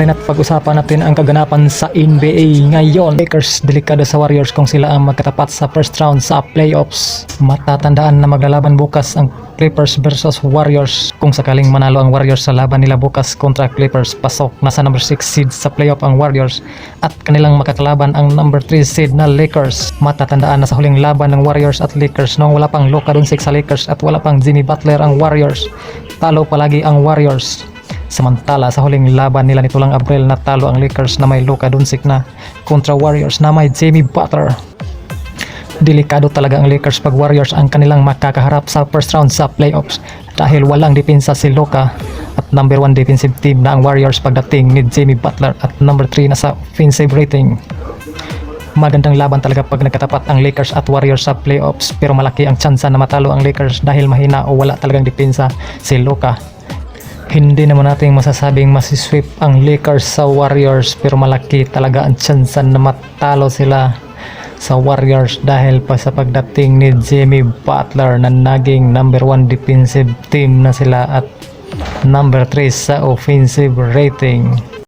At pag-usapan natin ang kaganapan sa NBA ngayon. Lakers delikado sa Warriors kung sila ang magkatapat sa first round sa playoffs. Matatandaan na maglalaban bukas ang Clippers versus Warriors. Kung sakaling manalo ang Warriors sa laban nila bukas kontra Clippers, pasok na sa number 6 seed sa playoff ang Warriors at kanilang makakalaban ang number 3 seed na Lakers. Matatandaan na sa huling laban ng Warriors at Lakers noong wala pang Luka Doncic sa Lakers at wala pang Jimmy Butler ang Warriors, talo palagi ang Warriors. Samantala sa huling laban nila nito lang Abril, natalo ang Lakers na may Luka Doncic na kontra Warriors na may Jimmy Butler. Delikado talaga ang Lakers pag Warriors ang kanilang makakaharap sa first round sa playoffs dahil walang depensa si Luka at number 1 defensive team na ang Warriors pagdating ni Jimmy Butler at number 3 na sa offensive rating. Magandang laban talaga pag nagkatapat ang Lakers at Warriors sa playoffs, pero malaki ang tsansa na matalo ang Lakers dahil mahina o wala talagang depensa si Luka. Hindi naman natin masasabing masisweep ang Lakers sa Warriors, pero malaki talaga ang tsansa na matalo sila sa Warriors dahil pa sa pagdating ni Jimmy Butler na naging number 1 defensive team na sila at number 3 sa offensive rating.